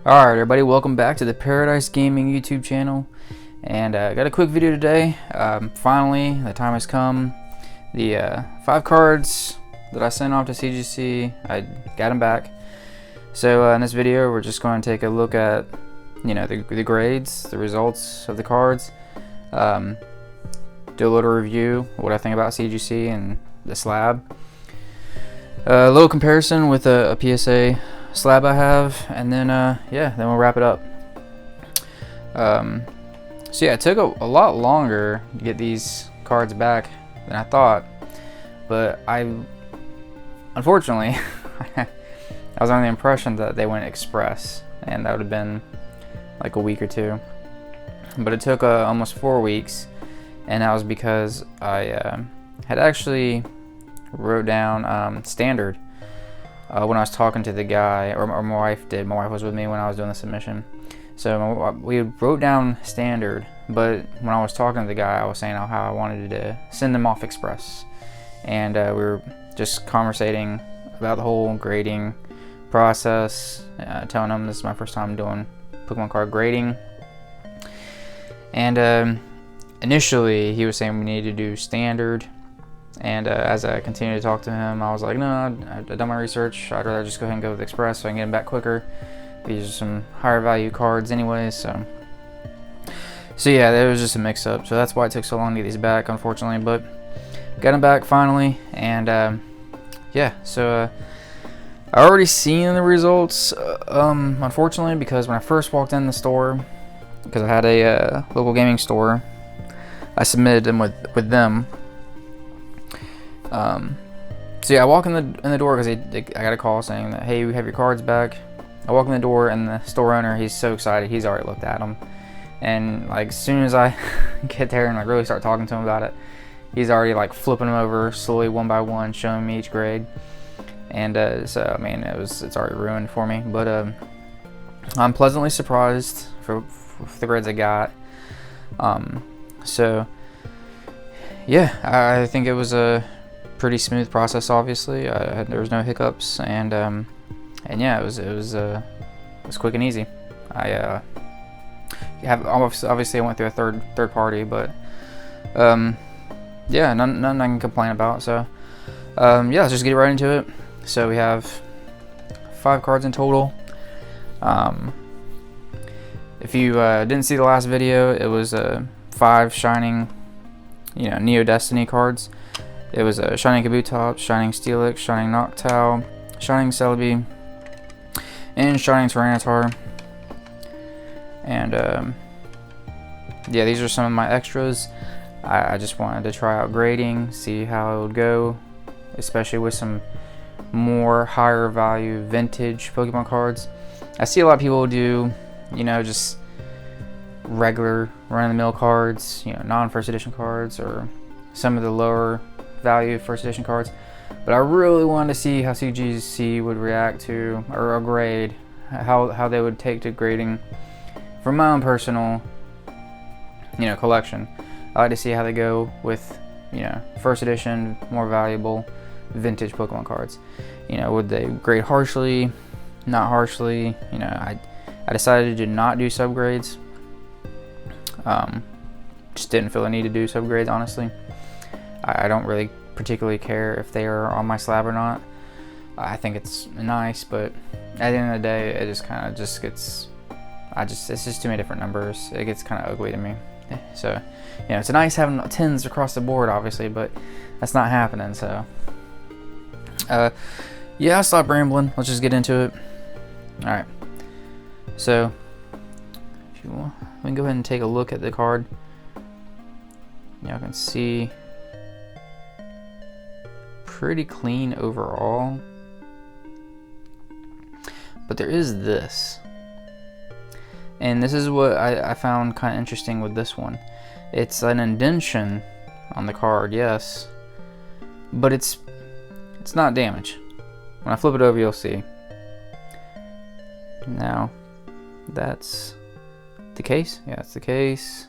Alright everybody, welcome back to the Paradise Gaming YouTube channel, and I got a quick video today. Finally, the time has come. The 5 cards that I sent off to CGC, I got them back. So in this video, we're just going to take a look at, the grades, the results of the cards, do a little review, what I think about CGC and the slab, a little comparison with a PSA slab I have, and then then we'll wrap it up. So yeah, it took a lot longer to get these cards back than I thought, but unfortunately I was under the impression that they went express and that would have been like a week or two, but it took almost 4 weeks, and that was because I had actually wrote down standard when I was talking to the guy, or my wife did. My wife was with me when I was doing the submission. So we wrote down standard, but when I was talking to the guy, I was saying how I wanted to send them off express. And we were just conversating about the whole grading process, telling him this is my first time doing Pokemon card grading. And initially, he was saying we needed to do standard. And as I continued to talk to him, I was like, no, I've done my research. I'd rather just go ahead and go with Express so I can get them back quicker. These are some higher value cards anyways. So yeah, there was just a mix up. So that's why it took so long to get these back, unfortunately. But got them back finally. And yeah, so I already seen the results, unfortunately, because when I first walked in the store, because I had a local gaming store, I submitted them with them. So yeah, I walk in the door because I got a call saying that, hey, we have your cards back. I walk in the door, and the store owner, he's so excited. He's already looked at them, and like as soon as I get there and like really start talking to him about it, he's already like flipping them over slowly one by one, showing me each grade. And so I mean, it's already ruined for me. But I'm pleasantly surprised for the grades I got. So yeah, I think it was a pretty smooth process. Obviously, there was no hiccups, and yeah, it was quick and easy. I obviously I went through a third party, but yeah, nothing I can complain about. So yeah, let's just get right into it. So we have 5 cards in total. If you didn't see the last video, it was 5 shining, Neo Destiny cards. It was a Shining Kabutops, Shining Steelix, Shining Noctowl, Shining Celebi, and Shining Tyranitar. And yeah, these are some of my extras. I just wanted to try out grading, see how it would go, especially with some more higher value vintage Pokemon cards. I see a lot of people do, just regular run-of-the-mill cards, non-first edition cards, or some of the lower value first edition cards, but I really wanted to see how CGC would react to, or grade, how they would take to grading from my own personal collection. I like to see how they go with first edition, more valuable vintage Pokemon cards. Would they grade harshly, not harshly? I decided to not do subgrades. Just didn't feel the need to do subgrades, honestly. I don't really particularly care if they are on my slab or not. I think it's nice, but at the end of the day, it just kind of gets, it's just too many different numbers. It gets kind of ugly to me. So, it's nice having 10s across the board, obviously, but that's not happening. So, yeah, I'll stop rambling. Let's just get into it. All right. So, if you want, we can go ahead and take a look at the card. Y'all can see pretty clean overall, but there is this, and this is what I found kind of interesting with this one. It's an indentation on the card, yes, but it's not damage. When I flip it over, you'll see. Now, that's the case. Yeah, that's the case.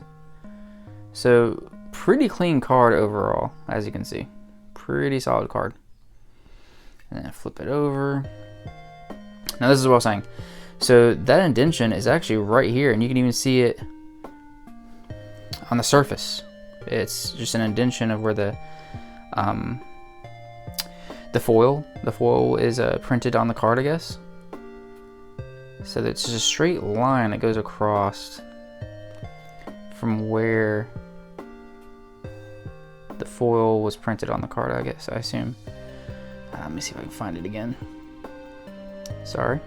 So pretty clean card overall, as you can see. Pretty solid card. And then flip it over. Now this is what I was saying. So that indentation is actually right here, and you can even see it on the surface. It's just an indentation of where the foil is printed on the card, I guess. So it's just a straight line that goes across from where the foil was printed on the card, I guess, I assume. Let me see if I can find it again. Sorry.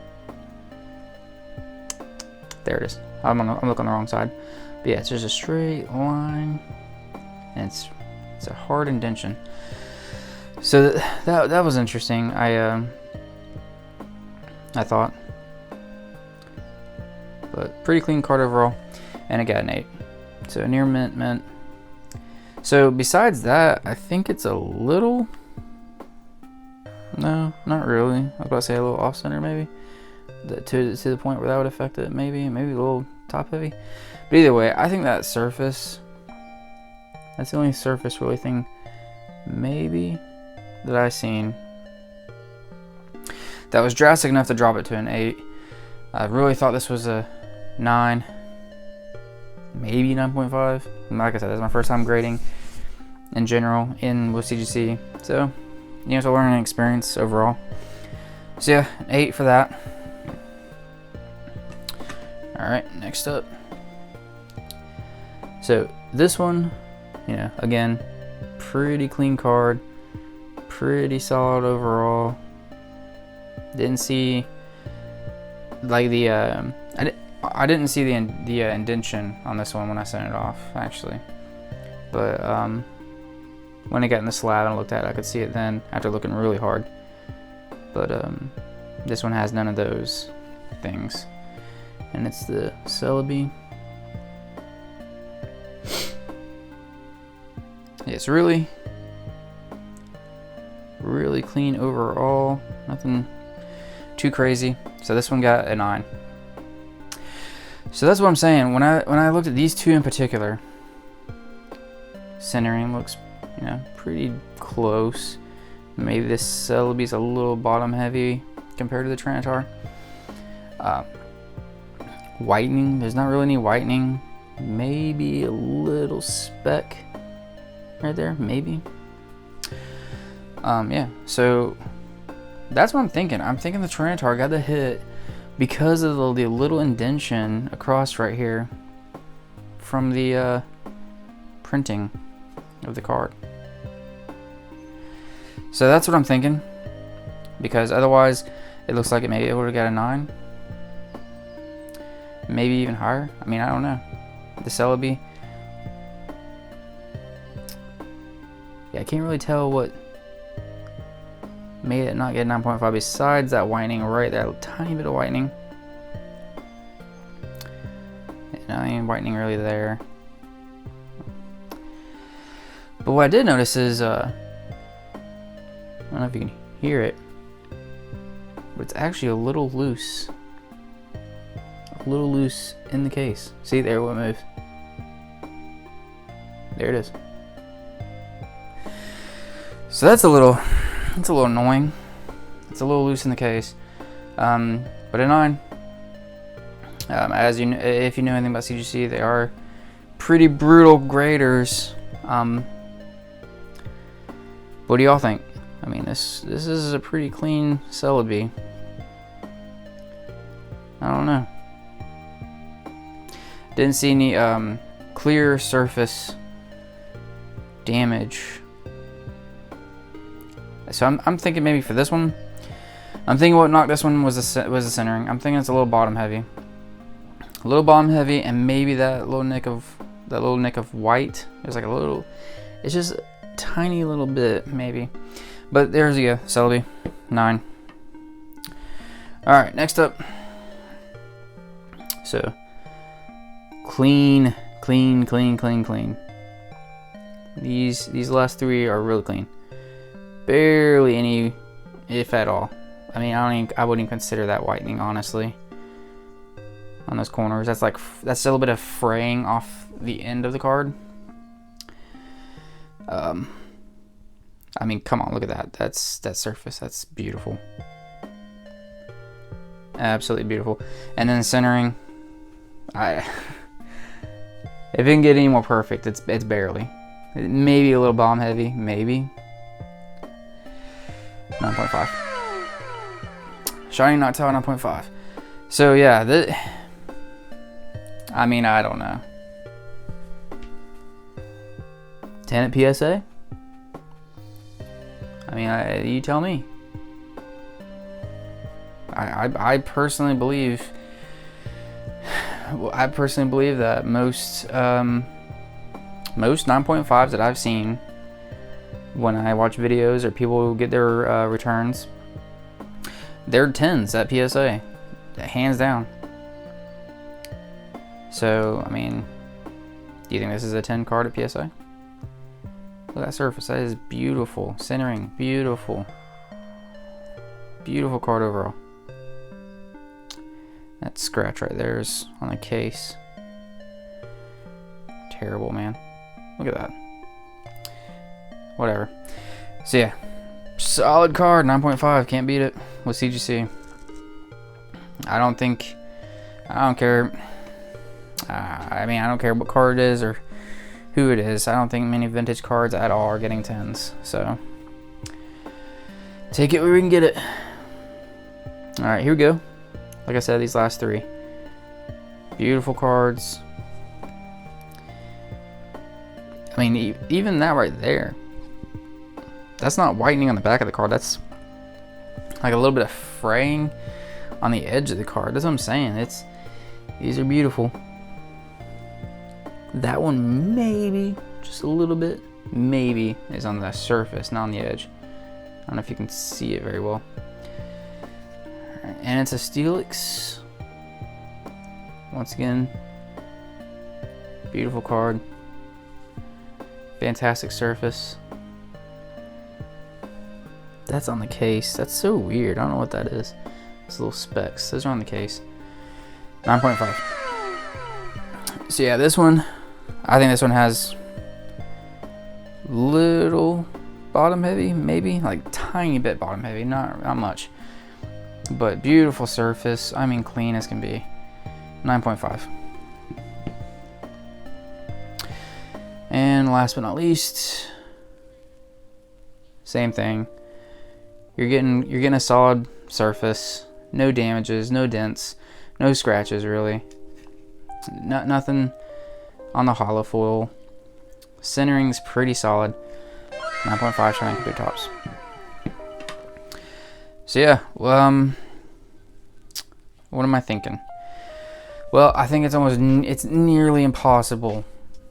There it is. I'm looking on the wrong side. But yeah, it's just a straight line, and it's a hard indentation. So that was interesting. I thought, but pretty clean card overall, and I got an 8. So near mint. So besides that, I think it's a little. No, not really. I was about to say a little off center maybe. To the point where that would affect it, maybe a little top heavy. But either way, I think that surface, that's the only surface really thing maybe that I've seen that was drastic enough to drop it to an 8. I really thought this was a 9, maybe 9.5. Like I said, that's my first time grading in general with CGC, so you know, it's a learning experience overall. So yeah, 8 for that. Alright, next up. So this one, you know, again, pretty clean card, pretty solid overall. Didn't see like the I didn't see the indentation on this one when I sent it off, actually. But when I got in the slab and I looked at it, I could see it then after looking really hard. But this one has none of those things, and it's the Celebi. It's really clean overall, nothing too crazy. So this one got a 9. So that's what I'm saying. When I looked at these two in particular, centering looks, you know, pretty close. Maybe this Celebi's a little bottom heavy compared to the Trinitar. Whitening, there's not really any whitening. Maybe a little speck right there, maybe. Yeah, so that's what I'm thinking. I'm thinking the Trinitar got the hit because of the little indentation across right here from the printing of the card. So that's what I'm thinking, because otherwise it looks like it maybe it would have got a 9, maybe even higher. I mean, I don't know. The Celebi, yeah, I can't really tell what made it not get 9.5 besides that whitening right there, a tiny bit of whitening. And I ain't whitening really there. But what I did notice is I don't know if you can hear it, but it's actually a little loose in the case. See there, what moves? There it is. So that's a little annoying. It's a little loose in the case, but a 9. As you know, if you know anything about CGC, they are pretty brutal graders. What do y'all think? I mean, this is a pretty clean Celebi. I don't know. Didn't see any clear surface damage. So I'm thinking maybe for this one, I'm thinking what knocked this one was the centering. I'm thinking it's a little bottom heavy, and maybe that little nick of white. There's like a little. It's just a tiny little bit maybe. But there's you go, Celebi, 9. All right, next up. So clean. These last 3 are really clean. Barely any, if at all. I mean, I wouldn't even consider that whitening, honestly. On those corners, that's a little bit of fraying off the end of the card. I mean, come on, look at that. That surface. That's beautiful. Absolutely beautiful. And then centering, if it can get any more perfect, it's barely. Maybe a little bomb heavy, maybe. 9.5. Shining Noctowl 9.5. So yeah, I mean, I don't know. 10 at PSA? I mean, you tell me. I personally believe that most 9.5s that I've seen when I watch videos or people get their returns, they're 10s at PSA, hands down. So I mean, do you think this is a 10 card at PSA? Look at that surface. That is beautiful. Centering, beautiful. Beautiful card overall. That scratch right there is on the case. Terrible, man. Look at that. Whatever. So yeah, solid card. 9.5. Can't beat it with CGC. I don't care. I mean, I don't care what card it is or who it is. I don't think many vintage cards at all are getting 10s. So take it where we can get it. All right, here we go. Like I said, these last three. Beautiful cards. I mean, even that right there. That's not whitening on the back of the card. That's like a little bit of fraying on the edge of the card. That's what I'm saying. These are beautiful. That one maybe, just a little bit, maybe is on the surface, not on the edge. I don't know if you can see it very well. And it's a Steelix. Once again, beautiful card. Fantastic surface. That's on the case. That's so weird. I don't know what that is. It's little specks. Those are on the case. 9.5. So yeah, this one, I think this one has little bottom heavy, maybe like tiny bit bottom heavy, not much, but beautiful surface. I mean, clean as can be. 9.5. And last but not least, same thing. You're getting a solid surface, no damages, no dents, no scratches really. Nothing on the hollow foil. Centering's pretty solid. 9.5 shining blue tops. So yeah, well, what am I thinking? Well, I think it's nearly impossible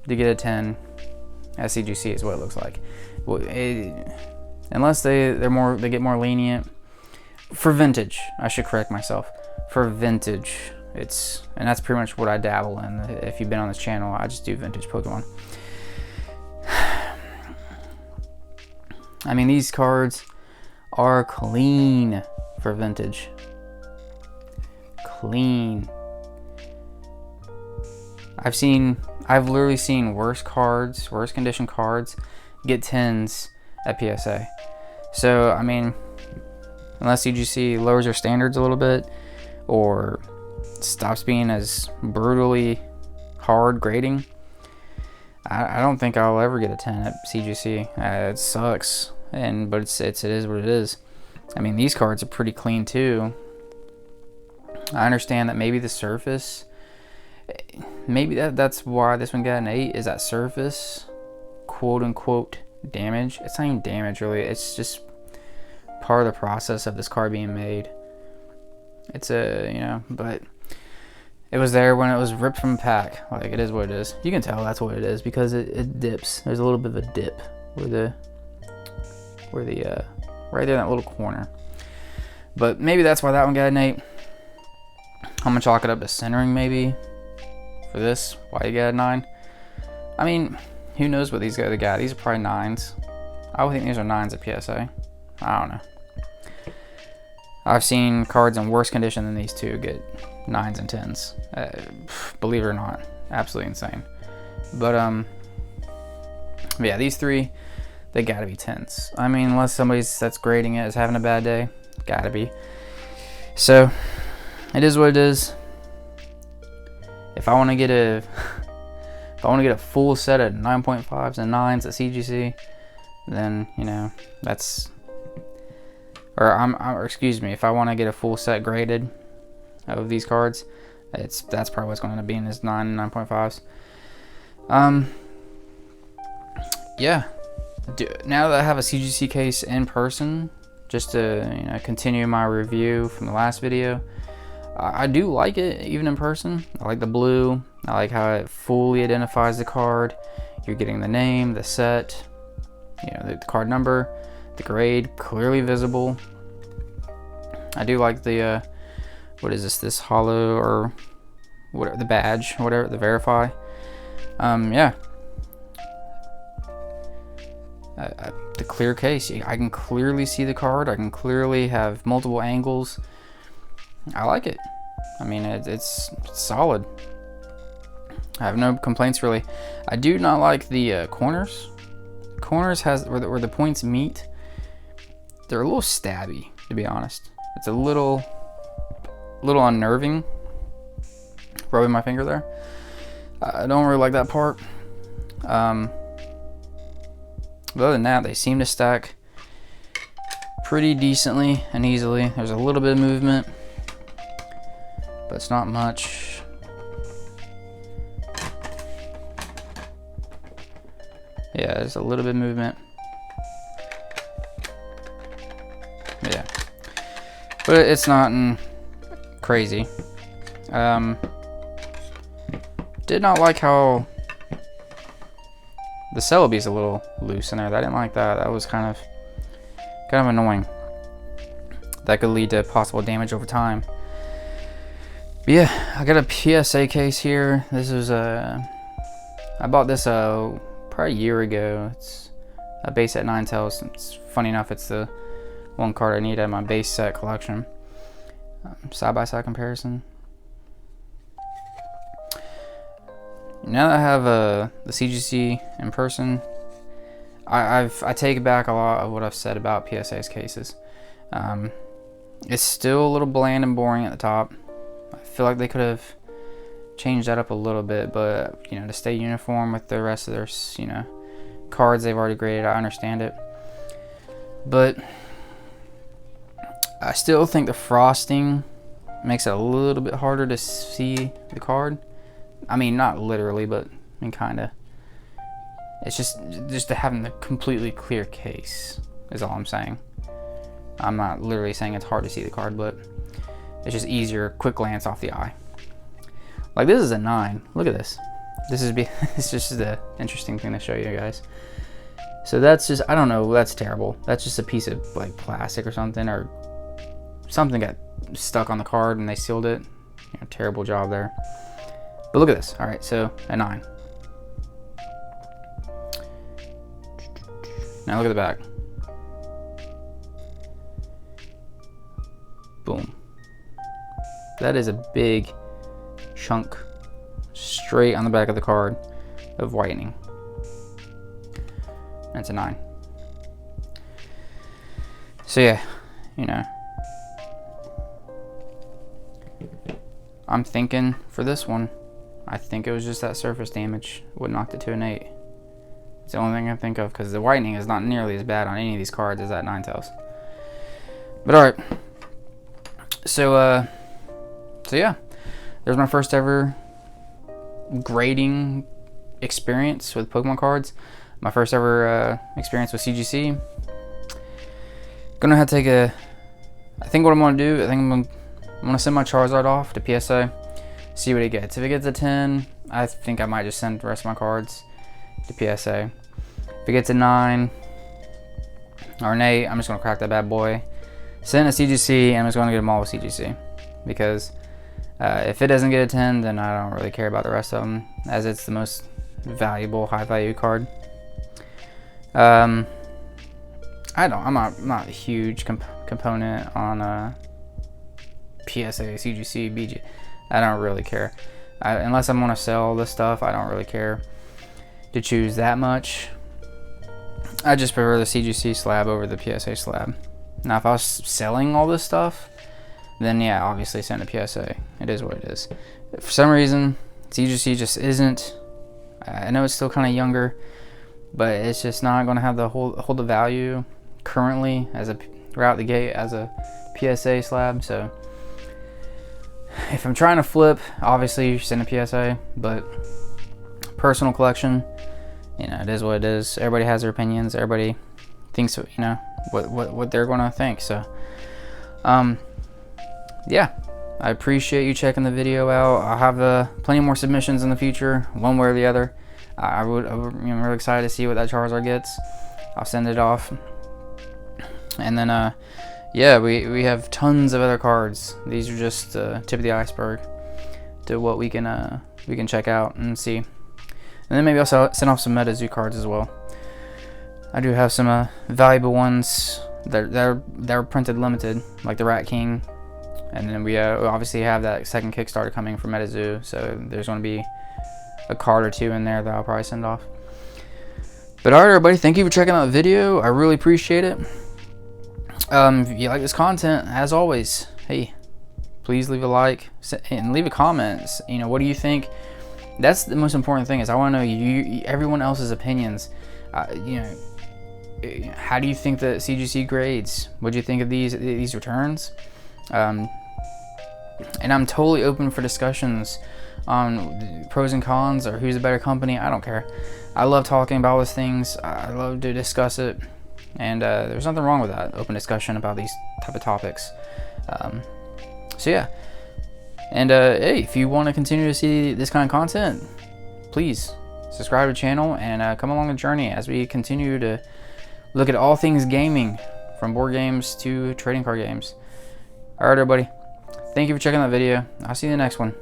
to get a 10 at CGC is what it looks like. Well, unless they get more lenient for vintage. I should correct myself. For vintage, and that's pretty much what I dabble in. If you've been on this channel, I just do vintage Pokemon. I mean, these cards are clean for vintage. Clean. I've literally seen worse condition cards get 10s at PSA. So, I mean, unless CGC lowers their standards a little bit or stops being as brutally hard grading, I don't think I'll ever get a 10 at CGC. It sucks, but it is what it is. I mean, these cards are pretty clean too. I understand that maybe the surface, maybe that's why this one got an 8, is that surface, quote unquote, damage. It's not even damage really, it's just part of the process of this card being made. It's but it was there when it was ripped from the pack. Like, it is what it is. You can tell that's what it is because it dips. There's a little bit of a dip where the right there in that little corner. But maybe that's why that one got an 8. I'm gonna chalk it up to centering maybe for this. Why you got a 9? I mean, who knows what these guys got? These are probably 9s. I would think these are 9s at PSA. I don't know. I've seen cards in worse condition than these two get 9s and 10s. Believe it or not, absolutely insane. But yeah, these three, they gotta be 10s. I mean, unless somebody that's grading it is having a bad day, gotta be. So it is what it is. If I want to get a if I want to get a full set of 9.5s and 9s at CGC, then you know that's, or excuse me, if I want to get a full set graded of these cards, that's probably what's going to end up being is 9 and 9.5s. Yeah. Now that I have a CGC case in person, just to continue my review from the last video, I do like it even in person. I like the blue. I like how it fully identifies the card. You're getting the name, the set, the card number, the grade clearly visible. I do like the what is this hollow or whatever, the badge, whatever, the verify. Yeah. The clear case, I can clearly see the card. I can clearly have multiple angles. I like it. I mean, it's solid. I have no complaints really. I do not like the corners. Corners where the points meet. They're a little stabby, to be honest. It's a little unnerving. Rubbing my finger there. I don't really like that part. But other than that, they seem to stack pretty decently and easily. There's a little bit of movement, but it's not much. Yeah, there's a little bit of movement. Yeah, but it's not crazy. Did not like how the Celebi's a little loose in there. I didn't like that. That was kind of annoying. That could lead to possible damage over time. But yeah, I got a PSA case here. This is I bought this probably a year ago. It's a base set 9 tails. It's funny enough, it's the one card I need out of my base set collection. Side by side comparison. Now that I have the CGC in person, I take back a lot of what I've said about PSA's cases. It's still a little bland and boring at the top. I feel like they could have changed that up a little bit, but to stay uniform with the rest of their cards they've already graded, I understand it. But I still think the frosting makes it a little bit harder to see the card. I mean, not literally, but I mean, kind of. It's just having the completely clear case is all I'm saying. I'm not literally saying it's hard to see the card, but it's just easier, quick glance off the eye. Like this is a 9. Look at this. It's just an interesting thing to show you guys. So that's just, I don't know, that's terrible. That's just a piece of like plastic or something got stuck on the card and they sealed it. Terrible job there. But look at this. All right, so a 9. Now look at the back. Boom. That is a big chunk straight on the back of the card of whitening. That's a 9. So yeah, I'm thinking for this one, I think it was just that surface damage what knocked it to an 8. It's the only thing I can think of, because the whitening is not nearly as bad on any of these cards as that 9 tails. But alright. So yeah. There's my first ever grading experience with Pokemon cards. My first ever experience with CGC. Gonna have to take I think what I'm gonna do, I'm gonna send my Charizard off to PSA. See what it gets. If it gets a 10, I think I might just send the rest of my cards to PSA. If it gets a 9 or an 8, I'm just gonna crack that bad boy. Send a CGC, and I'm just gonna get them all with CGC. Because if it doesn't get a 10, then I don't really care about the rest of them, as it's the most valuable, high value card. I'm not a huge component on PSA, CGC, BG. I don't really care. Unless I'm gonna sell this stuff, I don't really care to choose that much. I just prefer the CGC slab over the PSA slab. Now, if I was selling all this stuff, then yeah, obviously send a PSA. It is what it is. For some reason, CGC just isn't. I know it's still kind of younger, but it's just not going to have the hold the value currently as a right out the gate as a PSA slab. So if I'm trying to flip, obviously you send a PSA, but personal collection, you know, it is what it is. Everybody has their opinions. Everybody thinks, you know, what they're going to think. So yeah, I appreciate you checking the video out. I'll have plenty more submissions in the future, one way or the other. I'm really excited to see what that Charizard gets. I'll send it off, and then yeah, we have tons of other cards. These are just the tip of the iceberg to what we can check out and see. And then maybe also send off some Meta Zoo cards as well. I do have some valuable ones that are printed limited, like the Rat King. And then we obviously have that second Kickstarter coming for Meta Zoo, so there's going to be a card or two in there that I'll probably send off. But alright, everybody, thank you for checking out the video. I really appreciate it. If you like this content, as always, hey, please leave a like and leave a comment. You know, what do you think? That's the most important thing, is I want to know everyone else's opinions. You know, how do you think that CGC grades? What do you think of these returns? And I'm totally open for discussions on pros and cons, or who's a better company. I don't care. I love talking about those things. I love to discuss it, and there's nothing wrong with that, open discussion about these type of topics. So yeah, and hey, if you want to continue to see this kind of content, please subscribe to the channel and come along the journey as we continue to look at all things gaming, from board games to trading card games. Alright, everybody, thank you for checking that video. I'll see you in the next one.